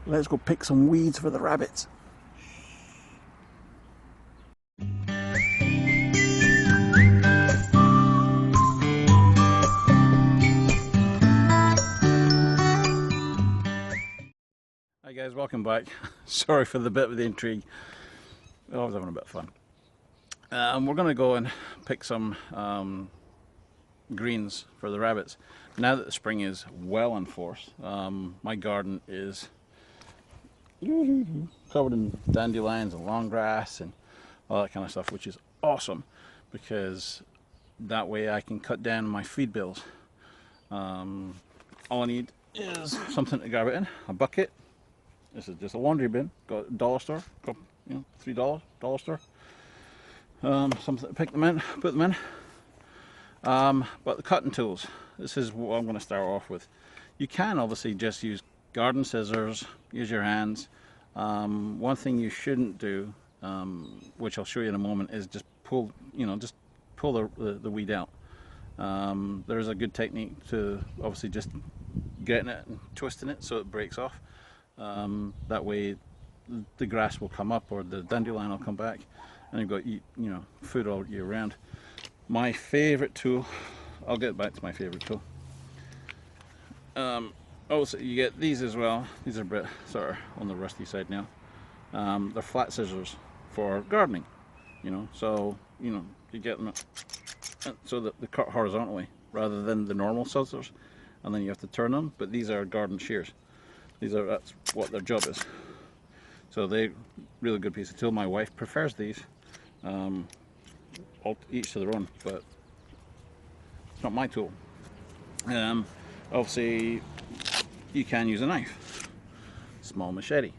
let's go pick some weeds for the rabbits. Hi guys, welcome back. Sorry for the bit of the intrigue. I was having a bit of fun. We're going to go and pick some greens for the rabbits. Now that the spring is well in force, my garden is covered in dandelions and long grass and all that kind of stuff, which is awesome because that way I can cut down my feed bills. All I need is something to grab it in, a bucket. This is just a laundry bin, got a dollar store, $3 dollar store. Something to pick them in, put them in. But the cutting tools, this is what I'm going to start off with. You can obviously just use garden scissors, use your hands. One thing you shouldn't do, which I'll show you in a moment, is just pull, just pull the weed out. There's a good technique to obviously just getting it and twisting it so it breaks off. That way the grass will come up or the dandelion will come back and you've got food all year round. My favorite tool, I'll get back to my favorite tool. Also you get these as well. These are a bit sort of on the rusty side now. They're flat scissors for gardening, so you get them so that they cut horizontally rather than the normal scissors, and then you have to turn them. But these are garden shears. That's what their job is. So they're really good piece of tool. My wife prefers these. Each to their own, but it's not my tool. Obviously, you can use a knife, small machete.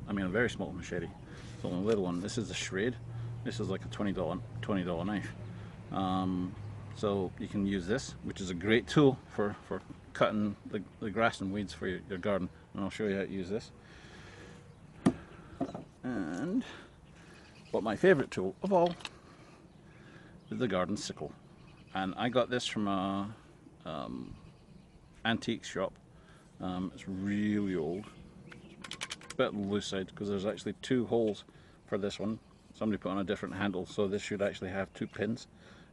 I mean, a very small machete. It's only a little one. This is a shred. This is like a $20 knife. So you can use this, which is a great tool for cutting the grass and weeds for your garden. And I'll show you how to use this. But my favorite tool of all is the garden sickle. And I got this from a antique shop. It's really old. It's a bit loose side because there's actually 2 holes for this one. Somebody put on a different handle, so this should actually have 2 pins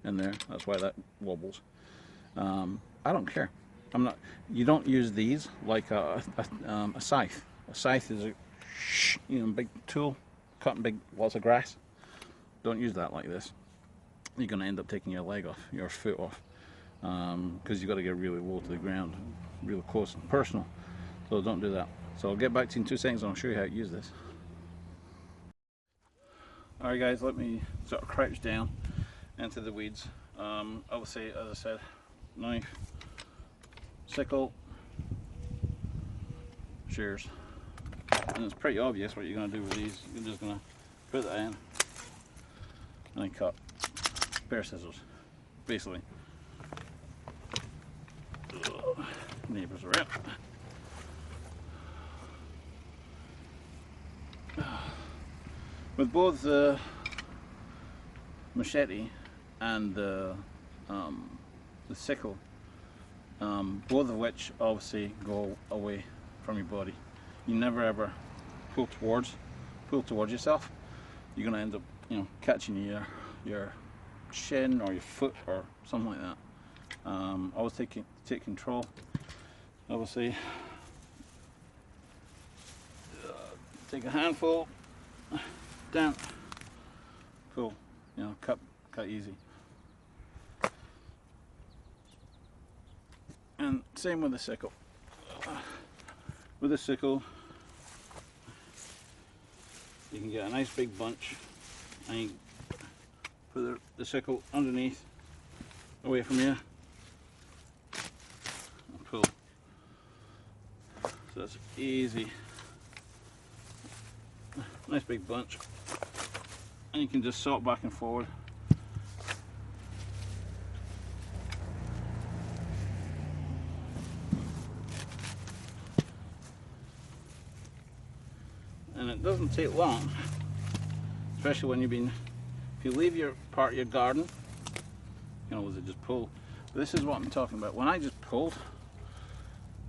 in there. That's why that wobbles. I don't care. You don't use these like a scythe. A scythe is a big tool, cutting lots of grass. Don't use that like this. You're going to end up taking your leg off, your foot off, because you've got to get really low to the ground, really close and personal. So don't do that. So I'll get back to you in 2 seconds and I'll show you how to use this. Alright guys, let me sort of crouch down into the weeds. Obviously, as I said, knife, sickle, shears. And it's pretty obvious what you're going to do with these. You're just going to put that in and then cut. Pair of scissors, basically. Neighbors are out. With both the machete and the sickle, both of which obviously go away from your body. You never ever pull towards yourself. You're gonna end up, catching your shin or your foot or something like that. Always take control. Obviously, take a handful, down, pull. Cut easy. And same with the sickle. With the sickle, you can get a nice big bunch, and you put the sickle underneath, away from you, and pull. So that's easy. Nice big bunch, and you can just saw it back and forward. And it doesn't take long, especially when if you leave your part of your garden, with it just pull. But this is what I'm talking about. When I just pulled,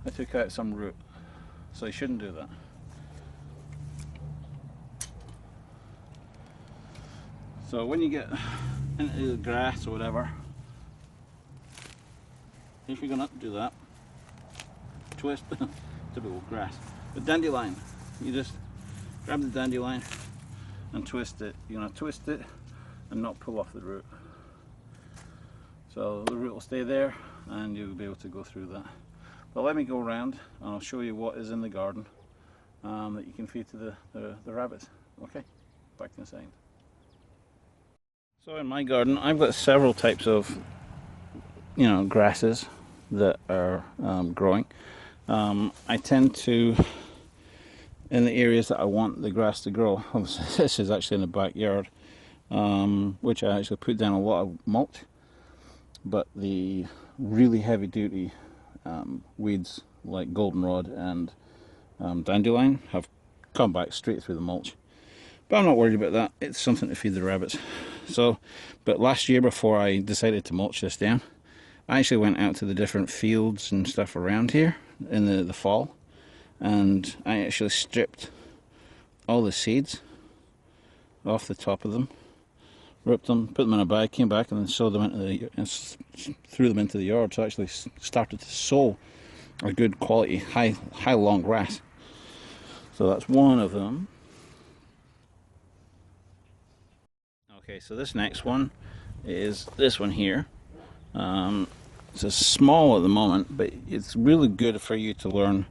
I took out some root. So you shouldn't do that. So when you get into the grass or whatever, if you're gonna do that, twist, typical grass. But dandelion, you just grab the dandelion and twist it. You're gonna twist it and not pull off the root. So the root will stay there and you'll be able to go through that. But let me go around and I'll show you what is in the garden that you can feed to the rabbits. Okay, back in a second. So in my garden I've got several types of grasses that are growing. I tend to, in the areas that I want the grass to grow, this is actually in the backyard, which I actually put down a lot of mulch, but the really heavy duty weeds like goldenrod and dandelion have come back straight through the mulch. But I'm not worried about that, it's something to feed the rabbits. So, but last year before I decided to mulch this down, I actually went out to the different fields and stuff around here in the fall, and I actually stripped all the seeds off the top of them, ripped them, put them in a bag, came back and then sowed them threw them into the yard. So I actually started to sow a good quality high long grass. So that's one of them. Okay, so this next one is this one here. It's small at the moment, but it's really good for you to learn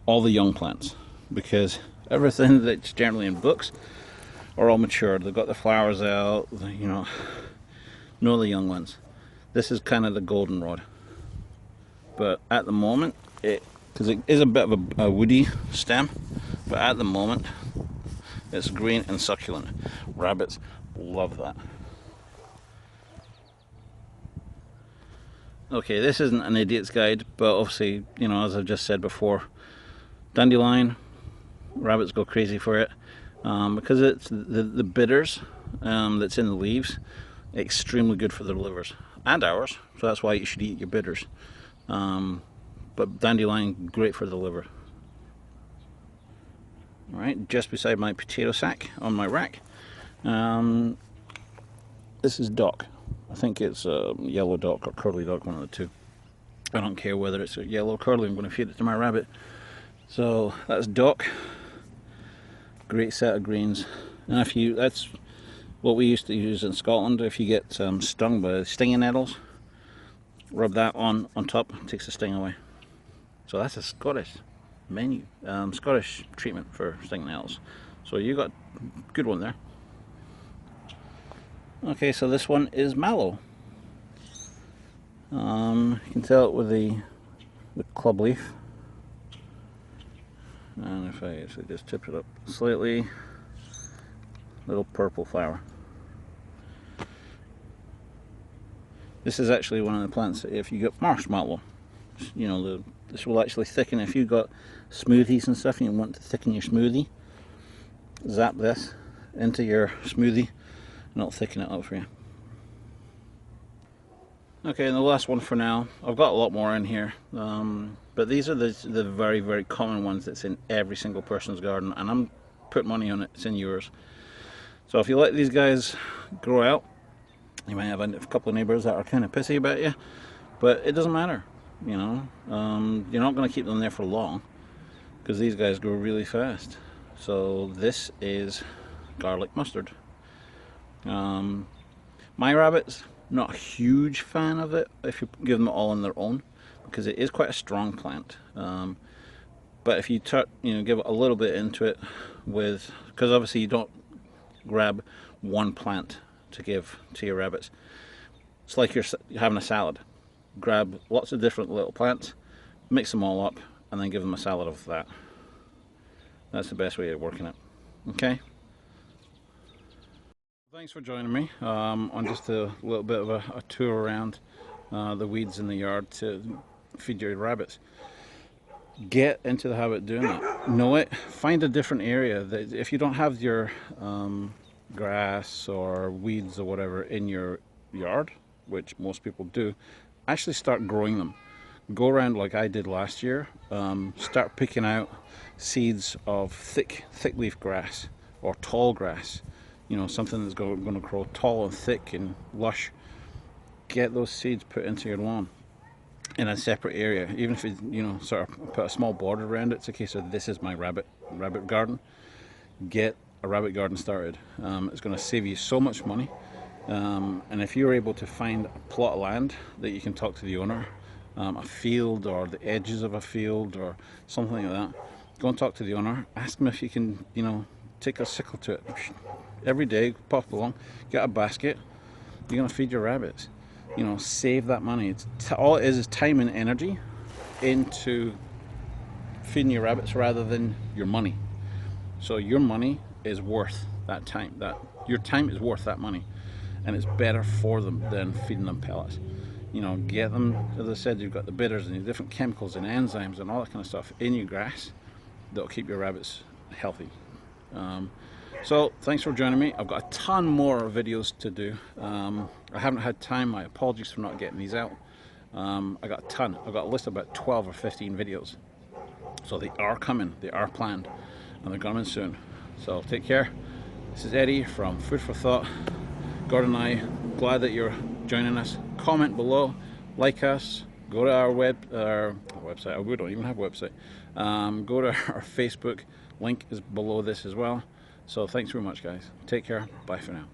all the young plants, because everything that's generally in books are all matured. They've got the flowers out, know the young ones. This is kind of the goldenrod, but at the moment, because it is a bit of a woody stem, but at the moment it's green and succulent. Rabbits love that. Okay, this isn't an idiot's guide, but obviously, as I've just said before, dandelion, rabbits go crazy for it, because it's the bitters that's in the leaves, extremely good for their livers and ours, so that's why you should eat your bitters. But dandelion, great for the liver. Alright, just beside my potato sack on my rack, this is dock. I think it's a yellow dock or curly dock, one of the two. I don't care whether it's a yellow or curly, I'm going to feed it to my rabbit. So that's dock. Great set of greens. And that's what we used to use in Scotland. If you get stung by stinging nettles, rub that on top, takes the sting away. So that's a Scottish menu, Scottish treatment for stinging nettles. So you got a good one there. Okay, so this one is mallow. You can tell it with the club leaf. And if I actually just tip it up slightly, little purple flower. This is actually one of the plants that if you get marshmallow, this will actually thicken. If you've got smoothies and stuff and you want to thicken your smoothie, zap this into your smoothie and it'll thicken it up for you. Okay, and the last one for now. I've got a lot more in here, but these are the very, very common ones that's in every single person's garden, and I'm putting money on it, it's in yours. So if you let these guys grow out, you might have a couple of neighbours that are kind of pissy about you, but it doesn't matter, you're not going to keep them there for long, because these guys grow really fast. So this is garlic mustard. My rabbits, not a huge fan of it if you give them it all on their own, because it is quite a strong plant. But if you give a little bit into it because obviously you don't grab one plant to give to your rabbits. It's like you're having a salad. Grab lots of different little plants, mix them all up, and then give them a salad of that. That's the best way of working it. Okay? Thanks for joining me on just a little bit of a tour around the weeds in the yard to feed your rabbits. Get into the habit of doing that. Know it. Find a different area. That if you don't have your grass or weeds or whatever in your yard, which most people do, actually start growing them. Go around like I did last year. Start picking out seeds of thick leaf grass or tall grass you know, something that's going to grow tall and thick and lush. Get those seeds put into your lawn in a separate area, even if you know, sort of put a small border around it. It's a case of, this is my rabbit garden. Get a rabbit garden started. It's going to save you so much money, and if you're able to find a plot of land that you can talk to the owner, a field or the edges of a field or something like that, go and talk to the owner. Ask him if you can, you know, take a sickle to it every day, pop along, get a basket. You're going to feed your rabbits. You know, save that money. All it is time and energy into feeding your rabbits rather than your money. So your money is worth that time. That your time is worth that money, and it's better for them than feeding them pellets. You know, get them, as I said, you've got the bitters and the different chemicals and enzymes and all that kind of stuff in your grass that'll keep your rabbits healthy. So thanks for joining me. I've got a ton more videos to do. I haven't had time. My apologies for not getting these out. I got a ton. I've got a list of about 12 or 15 videos. So they are coming, they are planned, and they're coming soon. So take care. This is Eddie from Food for Thought. Gordon and I, glad that you're joining us. Comment below, like us, go to our website. We don't even have a website. Go to our Facebook, link is below this as well. So thanks very much, guys. Take care. Bye for now.